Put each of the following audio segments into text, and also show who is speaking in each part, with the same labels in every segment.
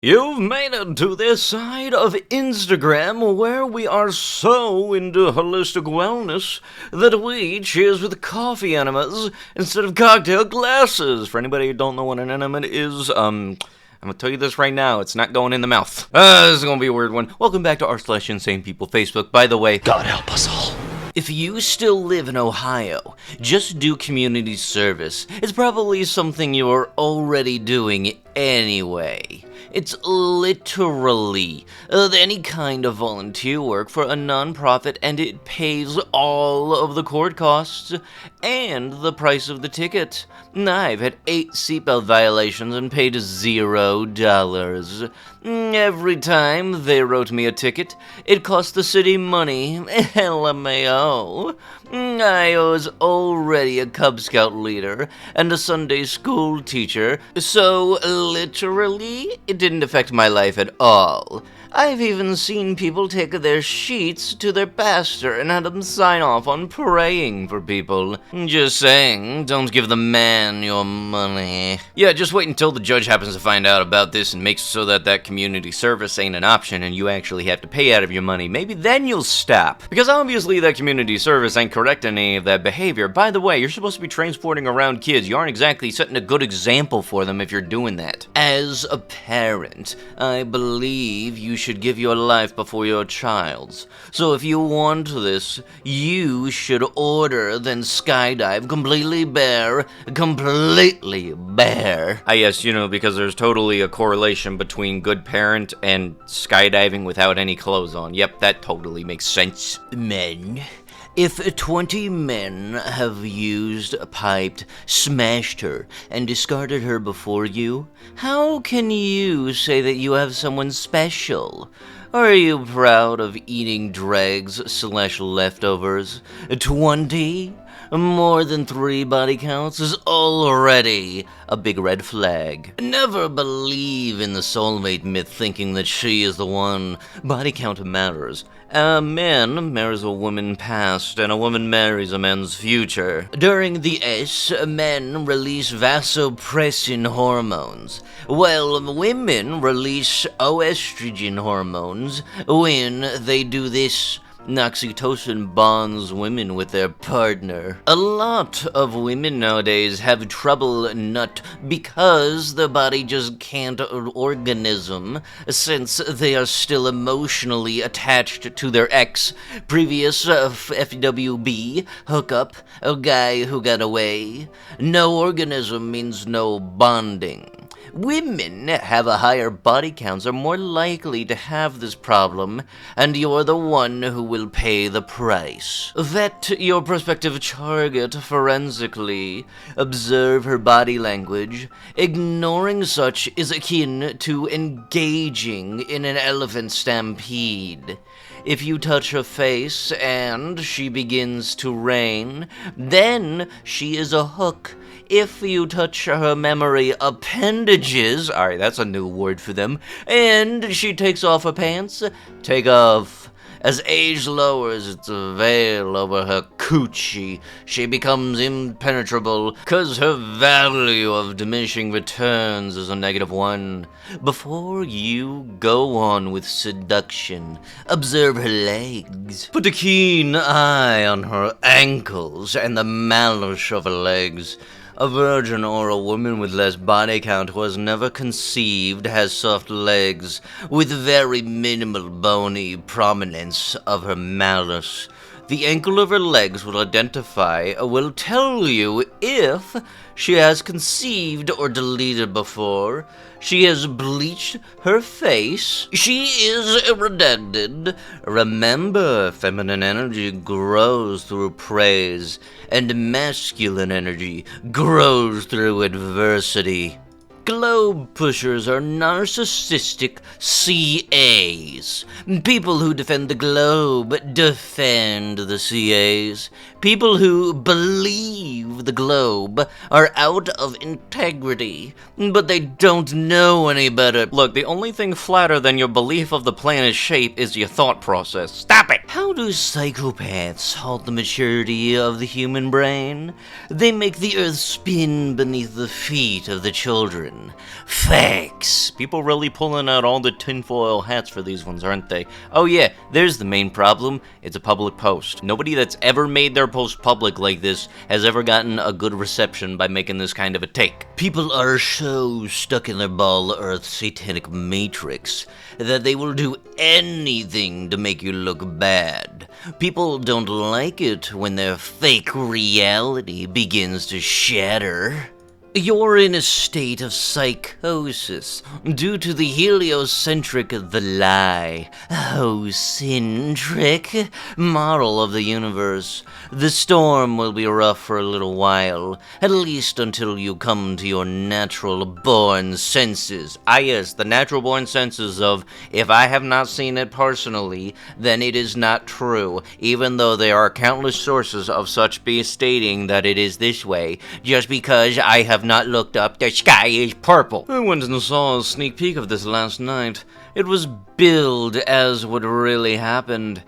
Speaker 1: You've made it to this side of Instagram where we are so into holistic wellness that we cheers with coffee enemas instead of cocktail glasses. For anybody who don't know what an enema is, I'm gonna tell you this right now, it's not going in the mouth. This is gonna be a weird one. Welcome back to r/insane people Facebook. By the way, God help us all. If you still live in Ohio, just do community service. It's probably something you're already doing anyway. It's literally any kind of volunteer work for a nonprofit, and it pays all of the court costs and the price of the ticket. I've had 8 seatbelt violations and paid $0. Every time they wrote me a ticket, it cost the city money. LMAO. I was already a Cub Scout leader and a Sunday school teacher, so literally, it didn't affect my life at all. I've even seen people take their sheets to their pastor and had them sign off on praying for people. Just saying, don't give the man your money. Yeah, just wait until the judge happens to find out about this and makes so that community service ain't an option and you actually have to pay out of your money. Maybe then you'll stop. Because obviously that community service ain't correcting any of that behavior. By the way, you're supposed to be transporting around kids. You aren't exactly setting a good example for them if you're doing that. As a parent, I believe you should give your life before your child's. So if you want this, you should order, then skydive completely bare. Yes, because there's totally a correlation between good parent and skydiving without any clothes on. Yep, that totally makes sense. Men. If 20 men have used, piped, smashed her, and discarded her before you, how can you say that you have someone special? Are you proud of eating dregs/leftovers? 20? More than 3 body counts is already a big red flag. Never believe in the soulmate myth thinking that she is the one. Body count matters. A man marries a woman past, and a woman marries a man's future. During the S, men release vasopressin hormones, while women release oestrogen hormones. When they do this, oxytocin bonds women with their partner. A lot of women nowadays have trouble nut because the body just can't organism, since they are still emotionally attached to their ex, previous FWB, hookup, a guy who got away. No organism means no bonding. Women have a higher body counts, are more likely to have this problem, and you're the one who will pay the price. Vet your prospective target forensically. Observe her body language. Ignoring such is akin to engaging in an elephant stampede. If you touch her face and she begins to rain, then she is a hook. If you touch her memory appendages, alright, that's a new word for them, and she takes off her pants, take off. As age lowers its veil over her coochie, she becomes impenetrable, 'cause her value of diminishing returns is a -1. Before you go on with seduction, observe her legs. Put a keen eye on her ankles and the malleus of her legs. A virgin or a woman with less body count who has never conceived has soft legs, with very minimal bony prominence of her malleus. The ankle of her legs will tell you if she has conceived or deleted before. She has bleached her face. She is redacted. Remember, feminine energy grows through praise, and masculine energy grows through adversity. Globe pushers are narcissistic CAs. People who defend the globe defend the CAs. People who believe the globe are out of integrity, but they don't know any better. Look, the only thing flatter than your belief of the planet's shape is your thought process. Stop it! How do psychopaths halt the maturity of the human brain? They make the earth spin beneath the feet of the children. illusion. Fakes. People really pulling out all the tinfoil hats for these ones, aren't they? Oh yeah, there's the main problem. It's a public post. Nobody that's ever made their post public like this has ever gotten a good reception by making this kind of a take. People are so stuck in their ball earth satanic matrix that they will do anything to make you look bad. People don't like it when their fake reality begins to shatter. You're in a state of psychosis due to the heliocentric, the lie, centric model of the universe. The storm will be rough for a little while, at least until you come to your natural-born senses. Ah yes, the natural-born senses of, if I have not seen it personally, then it is not true, even though there are countless sources of such be stating that it is this way, just because I have not looked up, the sky is purple. I went and saw a sneak peek of this last night. It was billed as what really happened.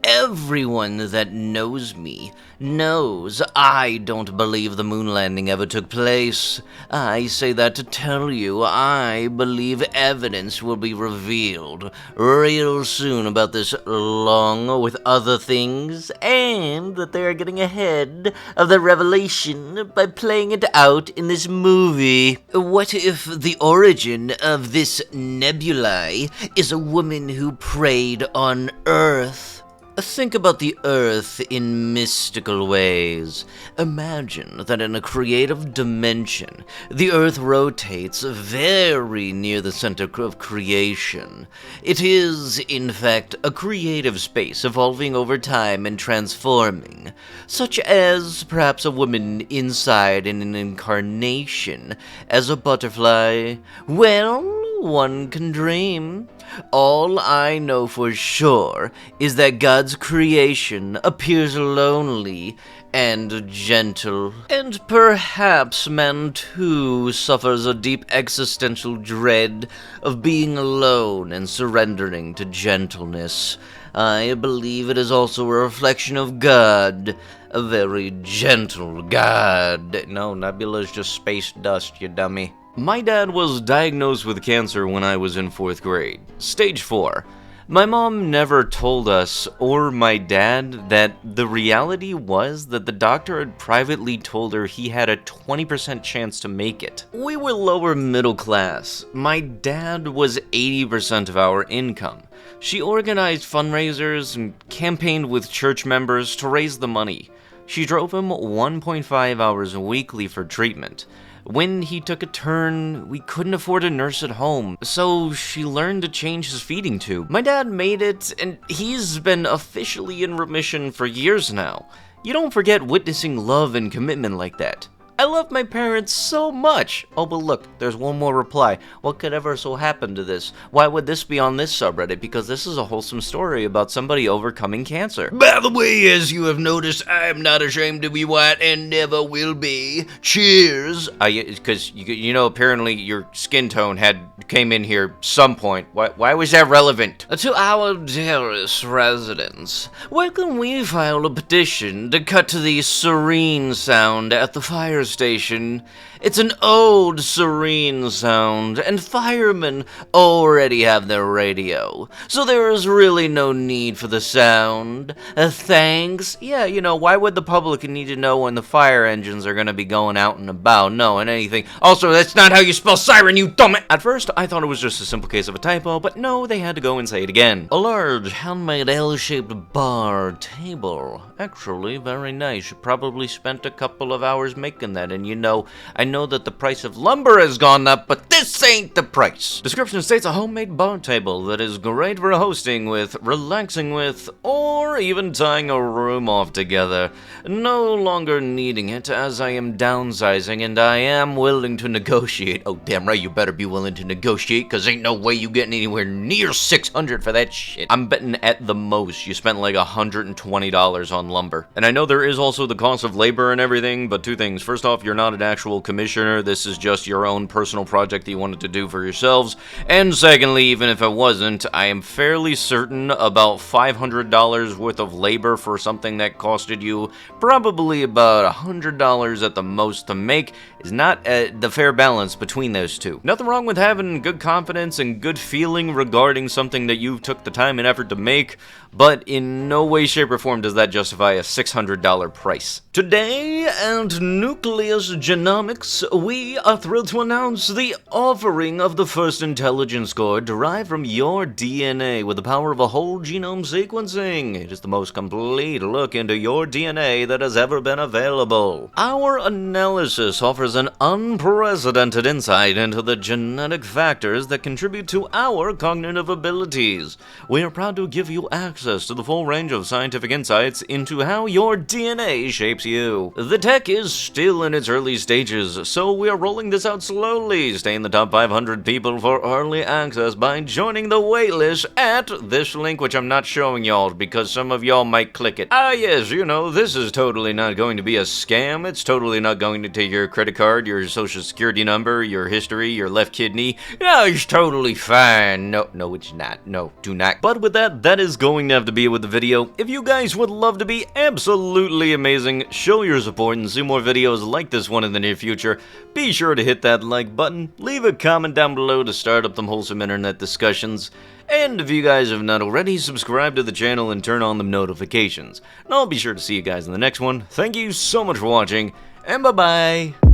Speaker 1: Everyone that knows me knows I don't believe the moon landing ever took place. I say that to tell you I believe evidence will be revealed real soon about this, along with other things, and that they are getting ahead of the revelation by playing it out in this movie. What if the origin of this nebulae is a woman who preyed on Earth? Think about the Earth in mystical ways. Imagine that in a creative dimension, the Earth rotates very near the center of creation. It is, in fact, a creative space evolving over time and transforming, such as perhaps a woman inside in an incarnation as a butterfly. Well, one can dream. All I know for sure is that God's creation appears lonely and gentle, and perhaps man too suffers a deep existential dread of being alone and surrendering to gentleness. I believe it is also a reflection of God, a very gentle God. No, Nebula's just space dust, you dummy. My dad was diagnosed with cancer when I was in 4th grade, stage 4. My mom never told us, or my dad, that the reality was that the doctor had privately told her he had a 20% chance to make it. We were lower middle class. My dad was 80% of our income. She organized fundraisers and campaigned with church members to raise the money. She drove him 1.5 hours weekly for treatment. When he took a turn, we couldn't afford a nurse at home, so she learned to change his feeding tube. My dad made it, and he's been officially in remission for years now. You don't forget witnessing love and commitment like that. I love my parents so much. Oh, but look, there's one more reply. What could ever so happen to this? Why would this be on this subreddit? Because this is a wholesome story about somebody overcoming cancer. By the way, as you have noticed, I am not ashamed to be white and never will be. Cheers. Because, you know, apparently your skin tone came in here some point. Why was that relevant? To our dearest residents, where can we file a petition to cut to the serene sound at the fire station? It's an old serene sound, and firemen already have their radio, so there is really no need for the sound. Thanks. Yeah, you know, why would the public need to know when the fire engines are gonna be going out and about? No, and anything. Also, that's not how you spell siren, you dumb. At first, I thought it was just a simple case of a typo, but no, they had to go and say it again. A large, handmade L-shaped bar table. Actually, very nice. You probably spent a couple of hours making that, and you know, I know that the price of lumber has gone up, but this ain't the price. Description states a homemade bar table that is great for hosting with, relaxing with, or even tying a room off together. No longer needing it, as I am downsizing and I am willing to negotiate. Oh, damn right, you better be willing to negotiate, cause ain't no way you getting anywhere near $600 for that shit. I'm betting at the most you spent like $120 on lumber. And I know there is also the cost of labor and everything, but two things. First off, you're not an actual commissioner. This is just your own personal project that you wanted to do for yourselves. And secondly, even if it wasn't, I am fairly certain about $500 worth of labor for something that costed you probably about $100 at the most to make is not the fair balance between those two. Nothing wrong with having good confidence and good feeling regarding something that you took the time and effort to make, but in no way, shape, or form does that justify a $600 price. Today at Nucleus Genomics, we are thrilled to announce the offering of the first intelligence core derived from your DNA with the power of a whole genome sequencing. It is the most complete look into your DNA that has ever been available. Our analysis offers an unprecedented insight into the genetic factors that contribute to our cognitive abilities. We are proud to give you access to the full range of scientific insights into how your DNA shapes you. The tech is still in its early stages, so we are rolling this out slowly. Stay in the top 500 people for early access by joining the waitlist at this link, which I'm not showing y'all because some of y'all might click it. Ah yes, you know, this is totally not going to be a scam. It's totally not going to take your credit card, your social security number, your history, your left kidney. No, it's totally fine. No, it's not. No, do not. But with that is going to have to be it with the video. If you guys would love to be absolutely amazing, show your support and see more videos like this one in the near future, be sure to hit that like button, leave a comment down below to start up them wholesome internet discussions, and if you guys have not already, subscribe to the channel and turn on the notifications. And I'll be sure to see you guys in the next one. Thank you so much for watching, and bye-bye!